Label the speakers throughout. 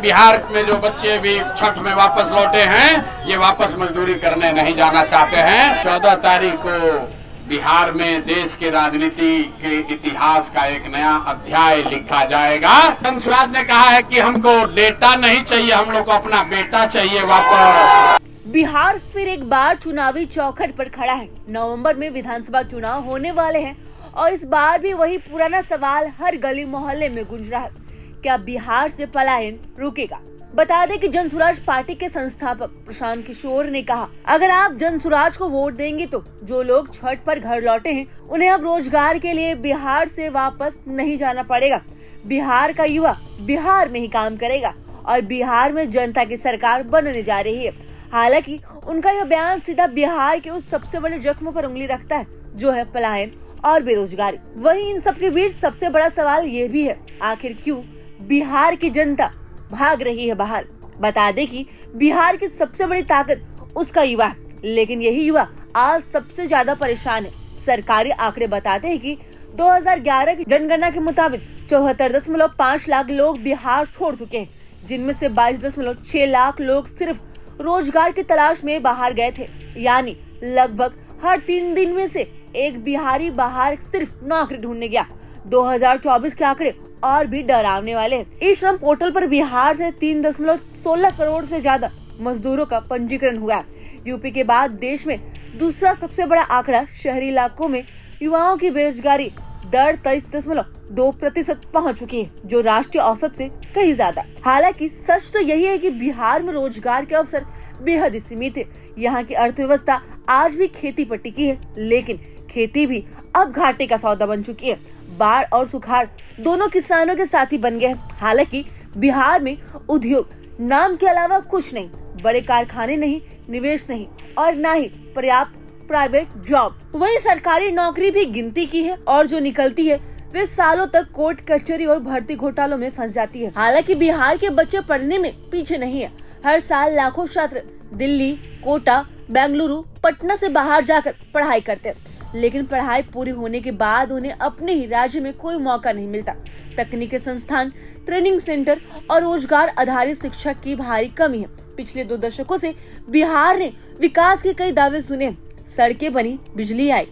Speaker 1: बिहार में जो बच्चे भी छठ में वापस लौटे हैं, ये वापस मजदूरी करने नहीं जाना चाहते हैं। 14 तारीख को बिहार में देश के राजनीति के इतिहास का एक नया अध्याय लिखा जाएगा। जन स्वराज ने कहा है कि हमको डेटा नहीं चाहिए, हम लोग को अपना बेटा चाहिए वापस।
Speaker 2: बिहार फिर एक बार चुनावी चौखट पर खड़ा है। नवंबर में विधानसभा चुनाव होने वाले हैं और इस बार भी वही पुराना सवाल हर गली मोहल्ले में गूंज रहा है, क्या बिहार से पलायन रुकेगा? बता दें कि जन स्वराज पार्टी के संस्थापक प्रशांत किशोर ने कहा, अगर आप जन स्वराज को वोट देंगे तो जो लोग छठ पर घर लौटे हैं उन्हें अब रोजगार के लिए बिहार से वापस नहीं जाना पड़ेगा। बिहार का युवा बिहार में ही काम करेगा और बिहार में जनता की सरकार बनने जा रही है। हालांकि उनका यह बयान सीधा बिहार के उस सबसे बड़े जख्म पर उंगली रखता है जो है पलायन और बेरोजगारी। वहीं इन सबके बीच सबसे बड़ा सवाल ये भी है, आखिर क्यों बिहार की जनता भाग रही है बाहर? बता दें कि बिहार की सबसे बड़ी ताकत उसका युवा है, लेकिन यही युवा आज सबसे ज्यादा परेशान है। सरकारी आंकड़े बताते हैं कि 2011 की जनगणना के मुताबिक 74.5 लाख लोग बिहार छोड़ चुके हैं, जिनमें से 22.6 लाख लोग सिर्फ रोजगार की तलाश में बाहर गए थे। यानी लगभग हर 3 दिन में से एक बिहारी बाहर सिर्फ नौकरी ढूंढने गया। 2024 के आंकड़े और भी डरावने वाले हैं। ई श्रम पोर्टल पर बिहार से 3.16 करोड़ से ज्यादा मजदूरों का पंजीकरण हुआ है। यूपी के बाद देश में दूसरा सबसे बड़ा आंकड़ा शहरी इलाकों में युवाओं की बेरोजगारी दर 23.2% पहुँच चुकी है, जो राष्ट्रीय औसत से कहीं ज्यादा। हालांकि सच तो यही है कि बिहार में रोजगार के अवसर बेहद ही सीमित है। यहाँ की अर्थव्यवस्था आज भी खेती पर टिकी है, लेकिन खेती भी अब घाटे का सौदा बन चुकी है। बाढ़ और सुखाड़ दोनों किसानों के साथी बन गए हैं। हालांकि बिहार में उद्योग नाम के अलावा कुछ नहीं, बड़े कारखाने नहीं, निवेश नहीं और न ही पर्याप्त प्राइवेट जॉब। वही सरकारी नौकरी भी गिनती की है और जो निकलती है वे सालों तक कोर्ट कचहरी और भर्ती घोटालों में फंस जाती है। हालांकि बिहार के बच्चे पढ़ने में पीछे नहीं है। हर साल लाखों छात्र दिल्ली, कोटा, बेंगलुरु, पटना से बाहर जाकर पढ़ाई करते हैं, लेकिन पढ़ाई पूरी होने के बाद उन्हें अपने ही राज्य में कोई मौका नहीं मिलता। तकनीकी संस्थान, ट्रेनिंग सेंटर और रोजगार आधारित शिक्षा की भारी कमी है। पिछले 2 दशकों से बिहार ने विकास के कई दावे सुने, सड़कें बनी, बिजली आई,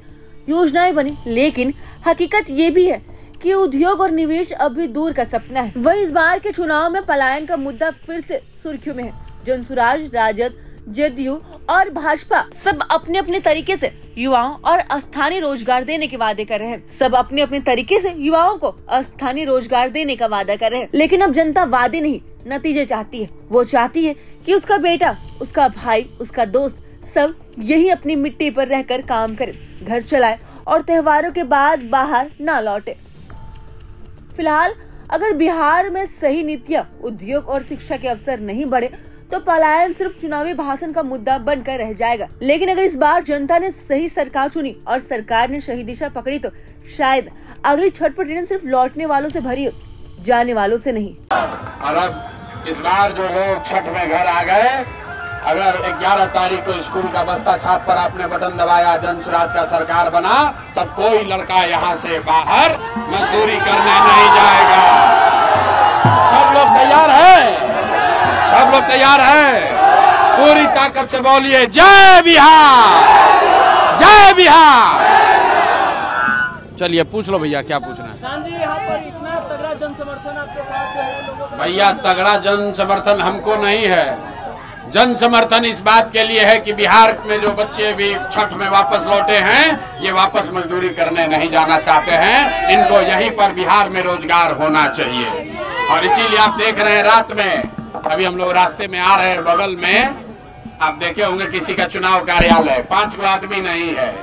Speaker 2: योजनाएं बनी, लेकिन हकीकत ये भी है कि उद्योग और निवेश अभी दूर का सपना है। वही इस बार के चुनाव में पलायन का मुद्दा फिर से सुर्खियों में है। जन स्वराज, राजद, जदयू और भाजपा सब अपने अपने तरीके से युवाओं और स्थानीय रोजगार देने के वादे कर रहे हैं। सब अपने अपने तरीके से युवाओं को स्थानीय रोजगार देने का वादा कर रहे हैं, लेकिन अब जनता वादे नहीं नतीजे चाहती है। वो चाहती है कि उसका बेटा, उसका भाई, उसका दोस्त सब यही अपनी मिट्टी पर रहकर काम करे, घर चलाए और त्योहारों के बाद बाहर न लौटे। फिलहाल अगर बिहार में सही नीतियाँ, उद्योग और शिक्षा के अवसर नहीं बढ़े तो पलायन सिर्फ चुनावी भाषण का मुद्दा बनकर रह जाएगा। लेकिन अगर इस बार जनता ने सही सरकार चुनी और सरकार ने सही दिशा पकड़ी तो शायद अगली छठ पर ट्रेन सिर्फ लौटने वालों से भरी हो, जाने वालों से नहीं।
Speaker 1: और अब इस बार जो लोग छठ में घर आ गए, अगर 11 तारीख को स्कूल का बस्ता छाप पर आपने बटन दबाया, जन स्वराज का सरकार बना, तब कोई लड़का यहाँ से बाहर मजदूरी करने नहीं जाएगा। सब लोग तैयार है? सब लोग तैयार है? पूरी ताकत से बोलिए जय बिहार, जय बिहार। चलिए पूछ लो भैया, क्या पूछना है?
Speaker 3: जी, यहाँ पर इतना तगड़ा जन समर्थन आपके साथ है लोगों का?
Speaker 1: भैया तगड़ा जन समर्थन हमको नहीं है। जन समर्थन इस बात के लिए है कि बिहार में जो बच्चे भी छठ में वापस लौटे हैं, ये वापस मजदूरी करने नहीं जाना चाहते हैं। इनको यहीं पर बिहार में रोजगार होना चाहिए। और इसीलिए आप देख रहे हैं रात में, अभी हम लोग रास्ते में आ रहे हैं, बगल में आप देखे होंगे किसी का चुनाव कार्यालय, 5 गो आदमी नहीं है।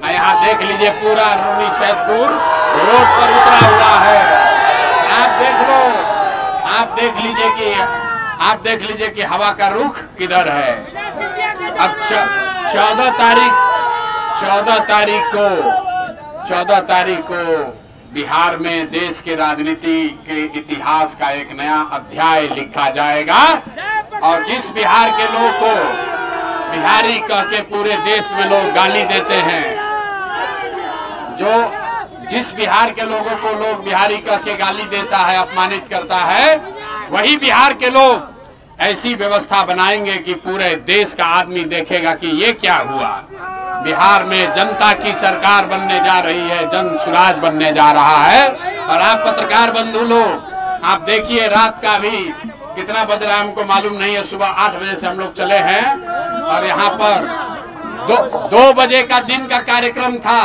Speaker 1: यहाँ देख लीजिए पूरा रूनी सैदपुर रोड पर उतरा हुआ है। आप देख लो, आप देख लीजिए कि हवा का रुख किधर है। अब 14 तारीख को बिहार में देश के राजनीति के इतिहास का एक नया अध्याय लिखा जाएगा। और जिस बिहार के लोग को बिहारी कह के पूरे देश में लोग गाली देते हैं, जिस बिहार के लोगों को लोग बिहारी कह के गाली देता है, अपमानित करता है, वही बिहार के लोग ऐसी व्यवस्था बनाएंगे कि पूरे देश का आदमी देखेगा कि ये क्या हुआ। बिहार में जनता की सरकार बनने जा रही है, जन सुराज बनने जा रहा है। और आप पत्रकार बंधु लोग, आप देखिए रात का भी कितना बज रहा है हमको मालूम नहीं है। सुबह 8 बजे से हम लोग चले हैं और यहाँ पर 2 बजे का दिन का कार्यक्रम था।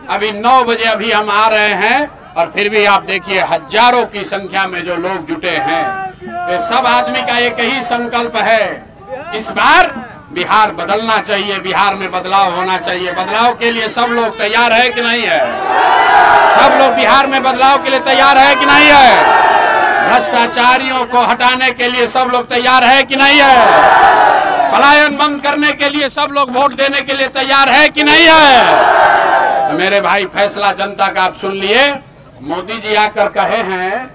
Speaker 1: अभी 9 बजे अभी हम आ रहे हैं और फिर भी आप देखिए हजारों की संख्या में जो लोग जुटे हैं। ये सब आदमी का एक ही संकल्प है, इस बार बिहार बदलना चाहिए, बिहार में बदलाव होना चाहिए। बदलाव के लिए सब लोग तैयार है कि नहीं है? सब लोग बिहार में बदलाव के लिए तैयार है कि नहीं है? भ्रष्टाचारियों को हटाने के लिए सब लोग तैयार है कि नहीं है? पलायन बंद करने के लिए सब लोग वोट देने के लिए तैयार है कि नहीं है? तो मेरे भाई, फैसला जनता का आप सुन लिए। मोदी जी आकर कहे हैं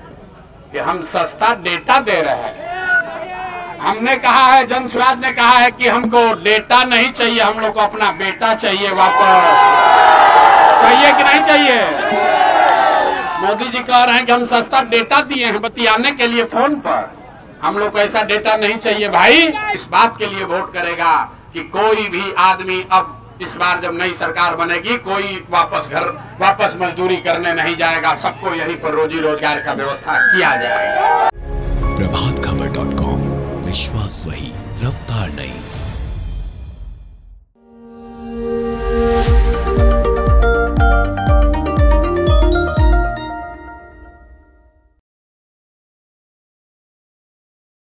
Speaker 1: कि हम सस्ता डेटा दे रहे हैं। हमने कहा है, जन सुराज ने कहा है कि हमको डेटा नहीं चाहिए, हम लोग को अपना बेटा चाहिए वापस। चाहिए कि नहीं चाहिए? मोदी जी कह रहे हैं कि हम सस्ता डेटा दिए हैं बतियाने के लिए फोन पर, हम लोग को ऐसा डेटा नहीं चाहिए। भाई, इस बात के लिए वोट करेगा कि कोई भी आदमी अब इस बार जब नई सरकार बनेगी, कोई वापस मजदूरी करने नहीं जाएगा। सबको यहीं पर रोजी रोजगार का व्यवस्था किया जाएगा।
Speaker 4: प्रभातखबर.com, विश्वास वही।